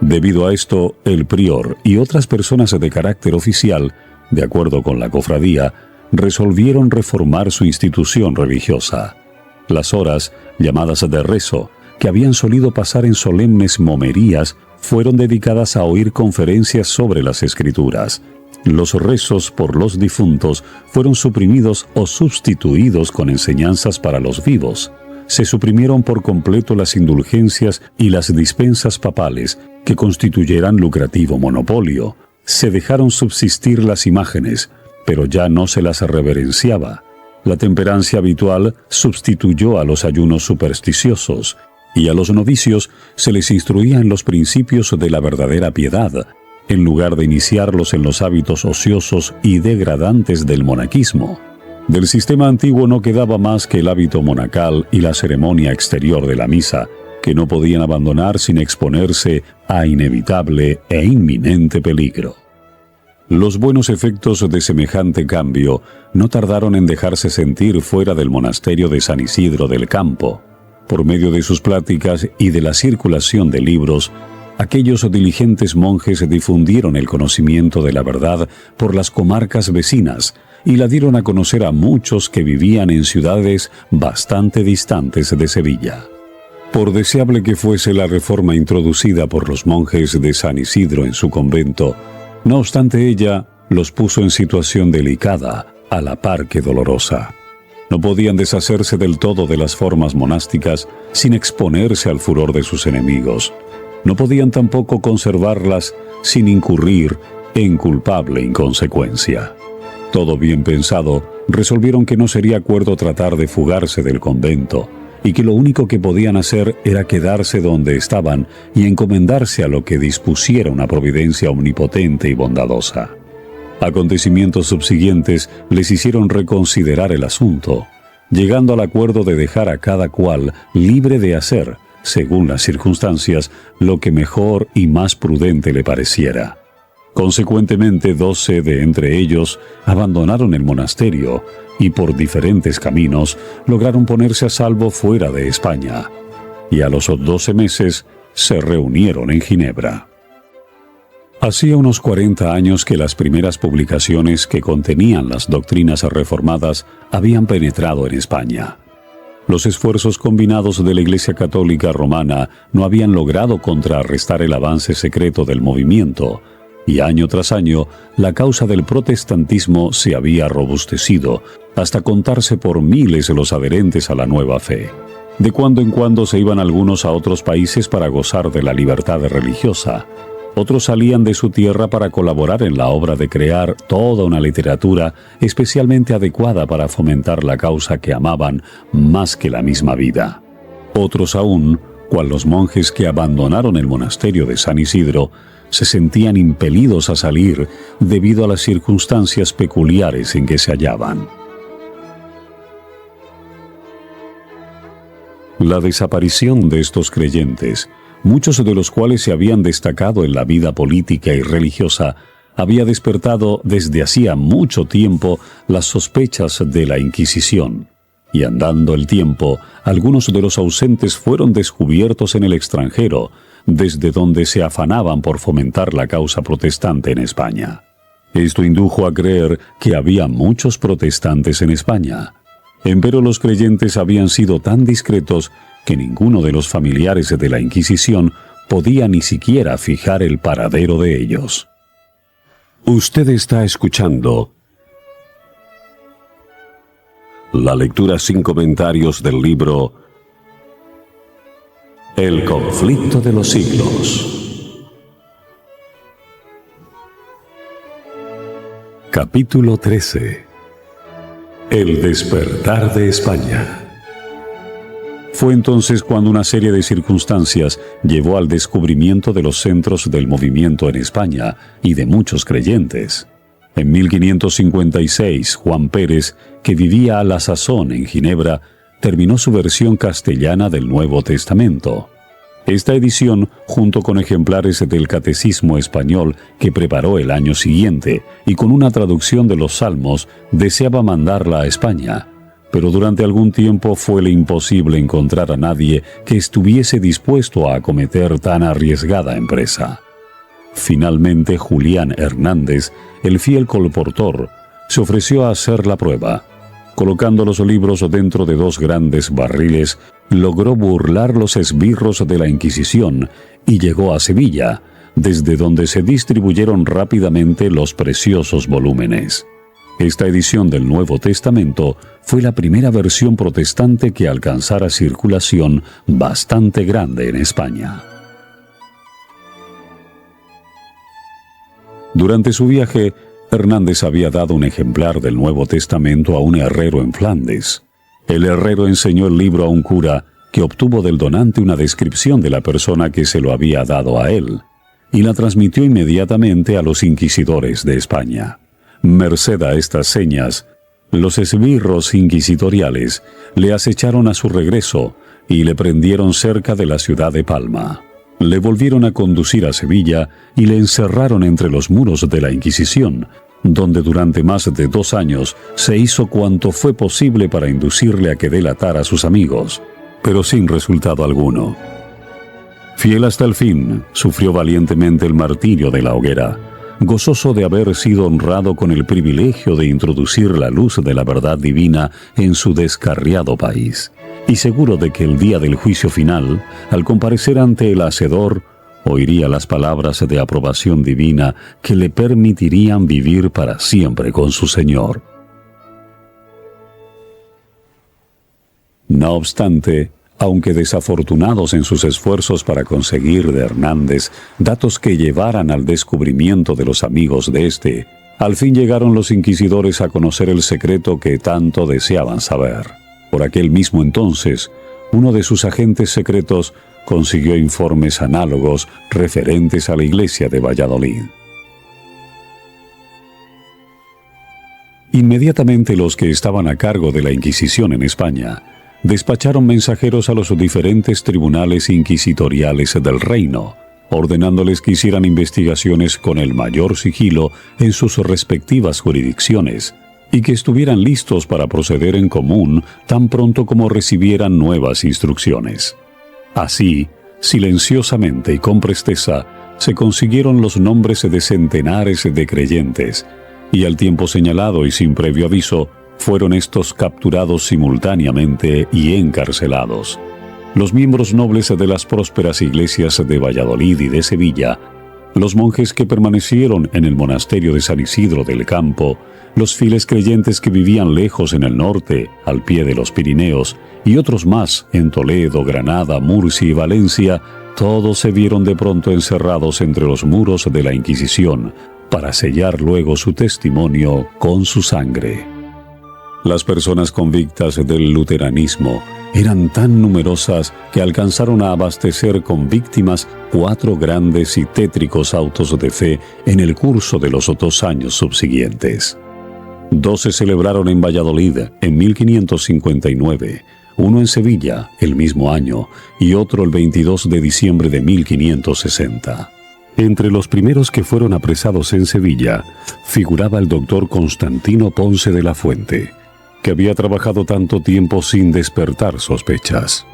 Debido a esto, el prior y otras personas de carácter oficial, de acuerdo con la cofradía, resolvieron reformar su institución religiosa. Las horas, llamadas de rezo, que habían solido pasar en solemnes momerías, fueron dedicadas a oír conferencias sobre las Escrituras. Los rezos por los difuntos fueron suprimidos o sustituidos con enseñanzas para los vivos. Se suprimieron por completo las indulgencias y las dispensas papales que constituyeran lucrativo monopolio. Se dejaron subsistir las imágenes, pero ya no se las reverenciaba. La temperancia habitual sustituyó a los ayunos supersticiosos, y a los novicios se les instruía en los principios de la verdadera piedad, en lugar de iniciarlos en los hábitos ociosos y degradantes del monaquismo. Del sistema antiguo no quedaba más que el hábito monacal y la ceremonia exterior de la misa, que no podían abandonar sin exponerse a inevitable e inminente peligro. Los buenos efectos de semejante cambio no tardaron en dejarse sentir fuera del monasterio de San Isidro del Campo. Por medio de sus pláticas y de la circulación de libros, aquellos diligentes monjes difundieron el conocimiento de la verdad por las comarcas vecinas y la dieron a conocer a muchos que vivían en ciudades bastante distantes de Sevilla. Por deseable que fuese la reforma introducida por los monjes de San Isidro en su convento, no obstante ella los puso en situación delicada, a la par que dolorosa. No podían deshacerse del todo de las formas monásticas sin exponerse al furor de sus enemigos. No podían tampoco conservarlas sin incurrir en culpable inconsecuencia. Todo bien pensado, resolvieron que no sería acuerdo tratar de fugarse del convento, y que lo único que podían hacer era quedarse donde estaban y encomendarse a lo que dispusiera una providencia omnipotente y bondadosa. Acontecimientos subsiguientes les hicieron reconsiderar el asunto, llegando al acuerdo de dejar a cada cual libre de hacer, según las circunstancias, lo que mejor y más prudente le pareciera. Consecuentemente, 12 de entre ellos abandonaron el monasterio y por diferentes caminos lograron ponerse a salvo fuera de España, y a los 12 meses se reunieron en Ginebra. Hacía unos 40 años que las primeras publicaciones que contenían las doctrinas reformadas habían penetrado en España. Los esfuerzos combinados de la Iglesia Católica Romana no habían logrado contrarrestar el avance secreto del movimiento, y año tras año la causa del protestantismo se había robustecido, hasta contarse por miles los adherentes a la nueva fe. De cuando en cuando se iban algunos a otros países para gozar de la libertad religiosa. Otros salían de su tierra para colaborar en la obra de crear toda una literatura especialmente adecuada para fomentar la causa que amaban más que la misma vida. Otros aún, cual los monjes que abandonaron el monasterio de San Isidro, se sentían impelidos a salir debido a las circunstancias peculiares en que se hallaban. La desaparición de estos creyentes, muchos de los cuales se habían destacado en la vida política y religiosa, había despertado desde hacía mucho tiempo las sospechas de la Inquisición. Y andando el tiempo, algunos de los ausentes fueron descubiertos en el extranjero, desde donde se afanaban por fomentar la causa protestante en España. Esto indujo a creer que había muchos protestantes en España. Empero los creyentes habían sido tan discretos que ninguno de los familiares de la Inquisición podía ni siquiera fijar el paradero de ellos. Usted está escuchando la lectura sin comentarios del libro El conflicto de los siglos. Capítulo 13. El despertar de España. Fue entonces cuando una serie de circunstancias llevó al descubrimiento de los centros del movimiento en España y de muchos creyentes. En 1556, Juan Pérez, que vivía a la sazón en Ginebra, terminó su versión castellana del Nuevo Testamento. Esta edición, junto con ejemplares del Catecismo español que preparó el año siguiente y con una traducción de los Salmos, deseaba mandarla a España. Pero durante algún tiempo fuele imposible encontrar a nadie que estuviese dispuesto a acometer tan arriesgada empresa. Finalmente, Julián Hernández, el fiel colportor, se ofreció a hacer la prueba. Colocando los libros dentro de 2 grandes barriles, logró burlar los esbirros de la Inquisición y llegó a Sevilla, desde donde se distribuyeron rápidamente los preciosos volúmenes. Esta edición del Nuevo Testamento fue la primera versión protestante que alcanzara circulación bastante grande en España. Durante su viaje, Hernández había dado un ejemplar del Nuevo Testamento a un herrero en Flandes. El herrero enseñó el libro a un cura que obtuvo del donante una descripción de la persona que se lo había dado a él, y la transmitió inmediatamente a los inquisidores de España. Merced a estas señas, los esbirros inquisitoriales le acecharon a su regreso y le prendieron cerca de la ciudad de Palma. Le volvieron a conducir a Sevilla y le encerraron entre los muros de la Inquisición, donde durante más de 2 años se hizo cuanto fue posible para inducirle a que delatara a sus amigos, pero sin resultado alguno. Fiel hasta el fin, sufrió valientemente el martirio de la hoguera, gozoso de haber sido honrado con el privilegio de introducir la luz de la verdad divina en su descarriado país, y seguro de que el día del juicio final, al comparecer ante el Hacedor, oiría las palabras de aprobación divina que le permitirían vivir para siempre con su Señor. No obstante, aunque desafortunados en sus esfuerzos para conseguir de Hernández datos que llevaran al descubrimiento de los amigos de éste, al fin llegaron los inquisidores a conocer el secreto que tanto deseaban saber. Por aquel mismo entonces, uno de sus agentes secretos consiguió informes análogos referentes a la iglesia de Valladolid. Inmediatamente los que estaban a cargo de la Inquisición en España despacharon mensajeros a los diferentes tribunales inquisitoriales del reino, ordenándoles que hicieran investigaciones con el mayor sigilo en sus respectivas jurisdicciones y que estuvieran listos para proceder en común tan pronto como recibieran nuevas instrucciones. Así, silenciosamente y con presteza, se consiguieron los nombres de centenares de creyentes, y al tiempo señalado y sin previo aviso, fueron estos capturados simultáneamente y encarcelados. Los miembros nobles de las prósperas iglesias de Valladolid y de Sevilla, los monjes que permanecieron en el monasterio de San Isidro del Campo, los fieles creyentes que vivían lejos en el norte, al pie de los Pirineos, y otros más en Toledo, Granada, Murcia y Valencia, todos se vieron de pronto encerrados entre los muros de la Inquisición, para sellar luego su testimonio con su sangre. Las personas convictas del luteranismo eran tan numerosas que alcanzaron a abastecer con víctimas 4 grandes y tétricos autos de fe en el curso de los 2 años subsiguientes. 2 se celebraron en Valladolid en 1559, uno en Sevilla el mismo año y otro el 22 de diciembre de 1560. Entre los primeros que fueron apresados en Sevilla figuraba el doctor Constantino Ponce de la Fuente, que había trabajado tanto tiempo sin despertar sospechas.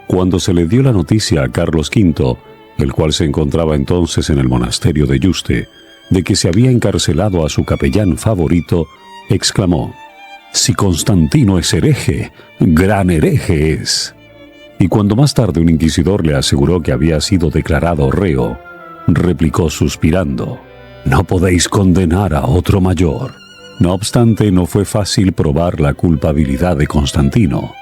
Cuando se le dio la noticia a Carlos V, el cual se encontraba entonces en el monasterio de Yuste, de que se había encarcelado a su capellán favorito, exclamó: «Si Constantino es hereje, gran hereje es». Y cuando más tarde un inquisidor le aseguró que había sido declarado reo, replicó suspirando: «No podéis condenar a otro mayor». No obstante, no fue fácil probar la culpabilidad de Constantino.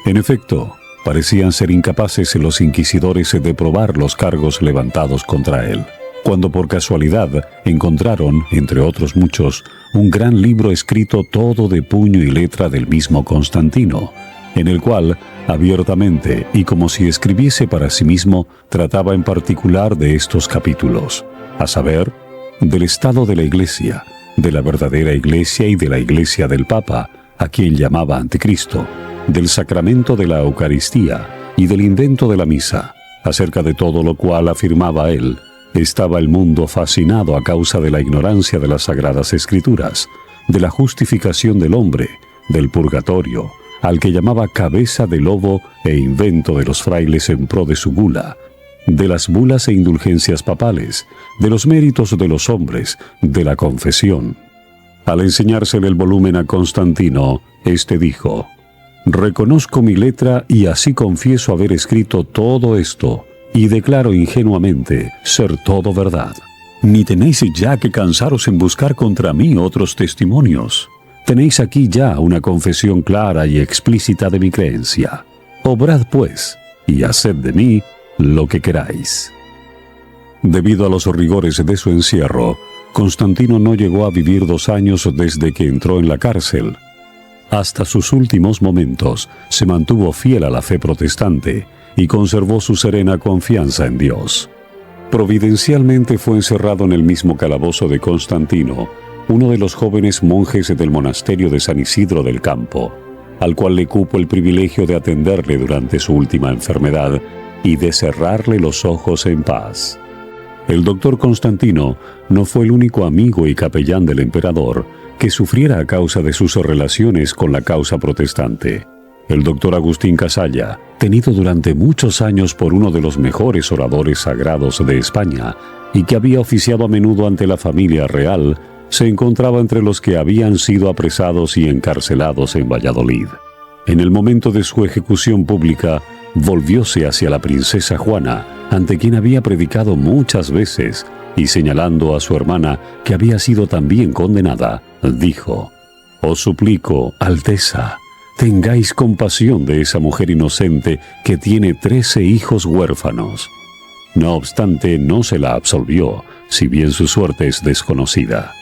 En efecto, parecían ser incapaces los inquisidores de probar los cargos levantados contra él, cuando por casualidad encontraron, entre otros muchos, un gran libro escrito todo de puño y letra del mismo Constantino, en el cual, abiertamente y como si escribiese para sí mismo, trataba en particular de estos capítulos, a saber, del estado de la Iglesia, de la verdadera Iglesia y de la Iglesia del Papa, a quien llamaba Anticristo, del sacramento de la Eucaristía y del invento de la misa, acerca de todo lo cual, afirmaba él, estaba el mundo fascinado a causa de la ignorancia de las Sagradas Escrituras, de la justificación del hombre, del purgatorio, al que llamaba cabeza de lobo e invento de los frailes en pro de su gula, de las bulas e indulgencias papales, de los méritos de los hombres, de la confesión. Al enseñársele el volumen a Constantino, éste dijo: «Reconozco mi letra y así confieso haber escrito todo esto, y declaro ingenuamente ser todo verdad. Ni tenéis ya que cansaros en buscar contra mí otros testimonios. Tenéis aquí ya una confesión clara y explícita de mi creencia. Obrad pues, y haced de mí lo que queráis». Debido a los rigores de su encierro, Constantino no llegó a vivir 2 años desde que entró en la cárcel. Hasta sus últimos momentos se mantuvo fiel a la fe protestante y conservó su serena confianza en Dios. Providencialmente fue encerrado en el mismo calabozo de Constantino, uno de los jóvenes monjes del monasterio de San Isidro del Campo, al cual le cupo el privilegio de atenderle durante su última enfermedad y de cerrarle los ojos en paz. El doctor Constantino no fue el único amigo y capellán del emperador que sufriera a causa de sus relaciones con la causa protestante. El doctor Agustín Casalla, tenido durante muchos años por uno de los mejores oradores sagrados de España y que había oficiado a menudo ante la familia real, se encontraba entre los que habían sido apresados y encarcelados en Valladolid. En el momento de su ejecución pública, volvióse hacia la princesa Juana, ante quien había predicado muchas veces, y señalando a su hermana, que había sido también condenada, dijo: «Os suplico, Alteza, tengáis compasión de esa mujer inocente que tiene 13 hijos huérfanos». No obstante, no se la absolvió, si bien su suerte es desconocida.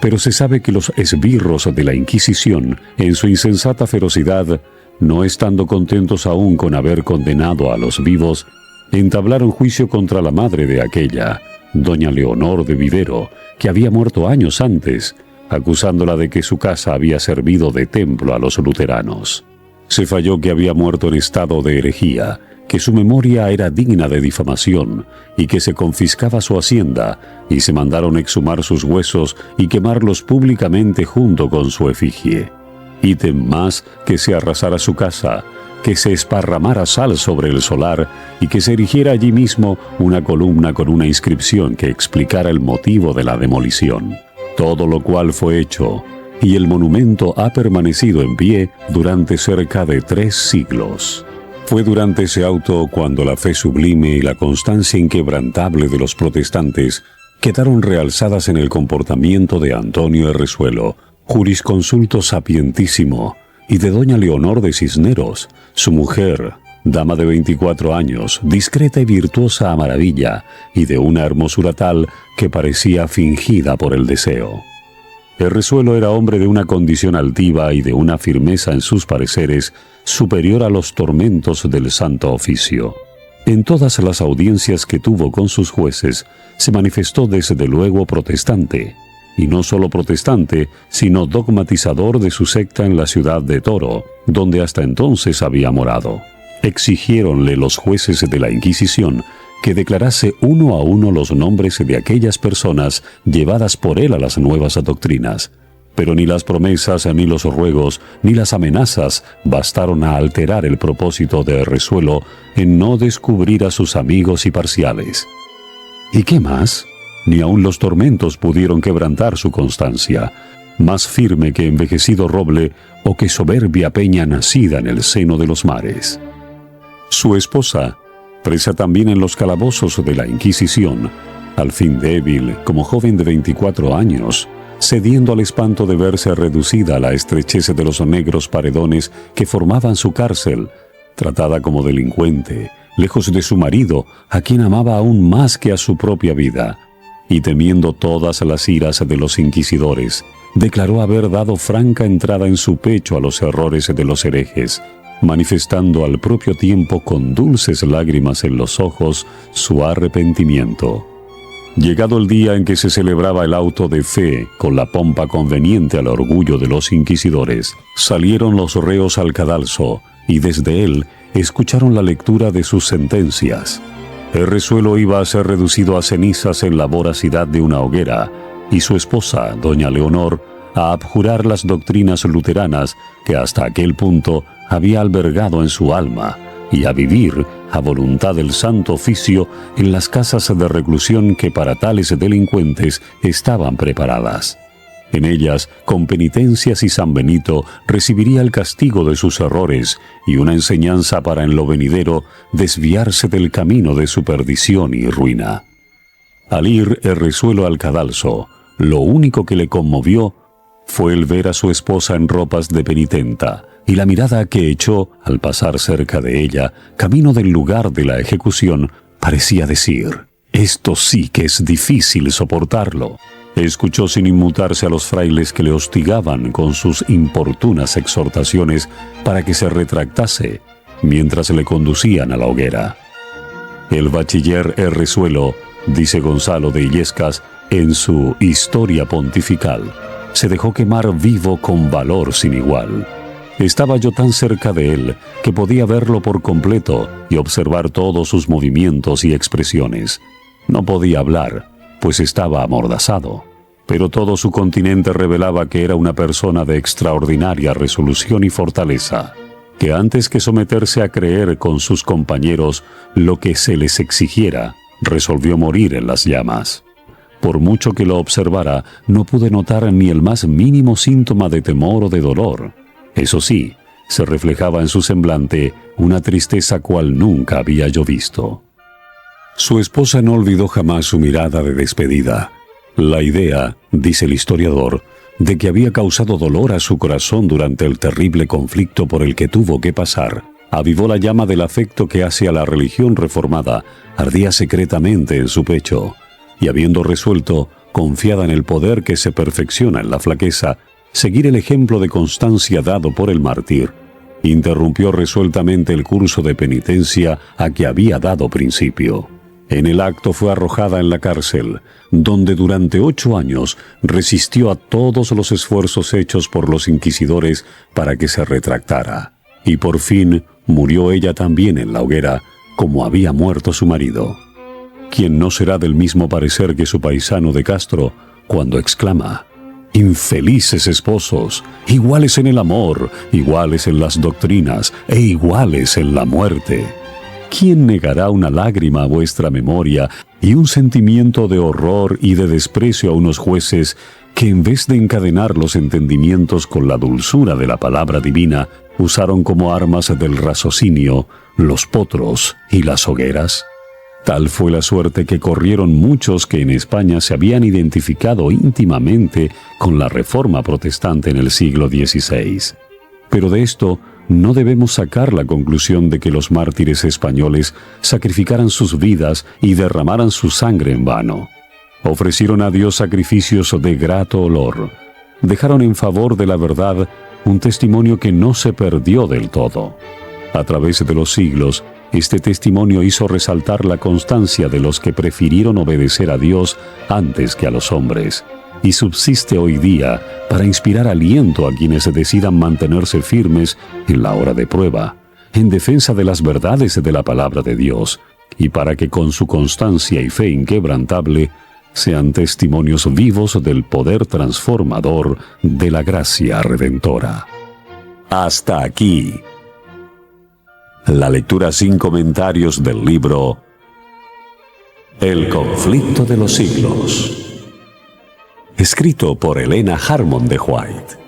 Pero se sabe que los esbirros de la Inquisición, en su insensata ferocidad, no estando contentos aún con haber condenado a los vivos, entablaron juicio contra la madre de aquella, doña Leonor de Vivero, que había muerto años antes, acusándola de que su casa había servido de templo a los luteranos. Se falló que había muerto en estado de herejía, que su memoria era digna de difamación y que se confiscaba su hacienda, y se mandaron exhumar sus huesos y quemarlos públicamente junto con su efigie. Ítem más que se arrasara su casa, que se esparramara sal sobre el solar y que se erigiera allí mismo una columna con una inscripción que explicara el motivo de la demolición. Todo lo cual fue hecho, y el monumento ha permanecido en pie durante cerca de 3 siglos. Fue durante ese auto cuando la fe sublime y la constancia inquebrantable de los protestantes quedaron realzadas en el comportamiento de Antonio Errezuelo, jurisconsulto sapientísimo, y de doña Leonor de Cisneros, su mujer, dama de 24 años, discreta y virtuosa a maravilla, y de una hermosura tal que parecía fingida por el deseo. Errezuelo era hombre de una condición altiva y de una firmeza en sus pareceres superior a los tormentos del Santo Oficio. En todas las audiencias que tuvo con sus jueces, se manifestó desde luego protestante, y no solo protestante, sino dogmatizador de su secta en la ciudad de Toro, donde hasta entonces había morado. Exigiéronle los jueces de la Inquisición que declarase uno a uno los nombres de aquellas personas llevadas por él a las nuevas doctrinas. Pero ni las promesas, ni los ruegos, ni las amenazas bastaron a alterar el propósito de Errezuelo en no descubrir a sus amigos y parciales. ¿Y qué más? ni aun los tormentos pudieron quebrantar su constancia, más firme que envejecido roble o que soberbia peña nacida en el seno de los mares. Su esposa, presa también en los calabozos de la Inquisición, al fin débil como joven de 24 años, cediendo al espanto de verse reducida a la estrechez de los negros paredones que formaban su cárcel, tratada como delincuente, lejos de su marido, a quien amaba aún más que a su propia vida, y temiendo todas las iras de los inquisidores, declaró haber dado franca entrada en su pecho a los errores de los herejes, manifestando al propio tiempo con dulces lágrimas en los ojos su arrepentimiento. Llegado el día en que se celebraba el auto de fe con la pompa conveniente al orgullo de los inquisidores, salieron los reos al cadalso y desde él escucharon la lectura de sus sentencias. Errezuelo iba a ser reducido a cenizas en la voracidad de una hoguera, y su esposa, doña Leonor, a abjurar las doctrinas luteranas que hasta aquel punto había albergado en su alma, y a vivir a voluntad del santo oficio en las casas de reclusión que para tales delincuentes estaban preparadas. En ellas, con penitencias y San Benito, recibiría el castigo de sus errores y una enseñanza para en lo venidero desviarse del camino de su perdición y ruina. Al ir Errezuelo al cadalso, lo único que le conmovió fue el ver a su esposa en ropas de penitenta y la mirada que echó al pasar cerca de ella, camino del lugar de la ejecución, parecía decir: «Esto sí que es difícil soportarlo». Escuchó sin inmutarse a los frailes que le hostigaban con sus importunas exhortaciones para que se retractase, mientras le conducían a la hoguera. El bachiller Errezuelo, dice Gonzalo de Illescas en su Historia Pontifical, se dejó quemar vivo con valor sin igual. Estaba yo tan cerca de él que podía verlo por completo y observar todos sus movimientos y expresiones. No podía hablar, pues estaba amordazado, pero todo su continente revelaba que era una persona de extraordinaria resolución y fortaleza, que antes que someterse a creer con sus compañeros lo que se les exigiera, resolvió morir en las llamas. Por mucho que lo observara, no pude notar ni el más mínimo síntoma de temor o de dolor. Eso sí, se reflejaba en su semblante una tristeza cual nunca había yo visto. Su esposa no olvidó jamás su mirada de despedida. La idea, dice el historiador, de que había causado dolor a su corazón durante el terrible conflicto por el que tuvo que pasar, avivó la llama del afecto que hacia la religión reformada ardía secretamente en su pecho, y habiendo resuelto, confiada en el poder que se perfecciona en la flaqueza, seguir el ejemplo de constancia dado por el mártir, interrumpió resueltamente el curso de penitencia a que había dado principio. En el acto fue arrojada en la cárcel, donde durante 8 años resistió a todos los esfuerzos hechos por los inquisidores para que se retractara. Y por fin murió ella también en la hoguera, como había muerto su marido. ¿Quién no será del mismo parecer que su paisano de Castro cuando exclama: «Infelices esposos, iguales en el amor, iguales en las doctrinas e iguales en la muerte»? ¿Quién negará una lágrima a vuestra memoria y un sentimiento de horror y de desprecio a unos jueces que, en vez de encadenar los entendimientos con la dulzura de la palabra divina, usaron como armas del raciocinio los potros y las hogueras? Tal fue la suerte que corrieron muchos que en España se habían identificado íntimamente con la Reforma protestante en el siglo XVI. Pero de esto no debemos sacar la conclusión de que los mártires españoles sacrificaran sus vidas y derramaran su sangre en vano. Ofrecieron a Dios sacrificios de grato olor. Dejaron en favor de la verdad un testimonio que no se perdió del todo. A través de los siglos, este testimonio hizo resaltar la constancia de los que prefirieron obedecer a Dios antes que a los hombres, y subsiste hoy día para inspirar aliento a quienes decidan mantenerse firmes en la hora de prueba, en defensa de las verdades de la palabra de Dios, y para que con su constancia y fe inquebrantable sean testimonios vivos del poder transformador de la gracia redentora. Hasta aquí la lectura sin comentarios del libro El conflicto de los siglos. Escrito por Helena Harmon de White.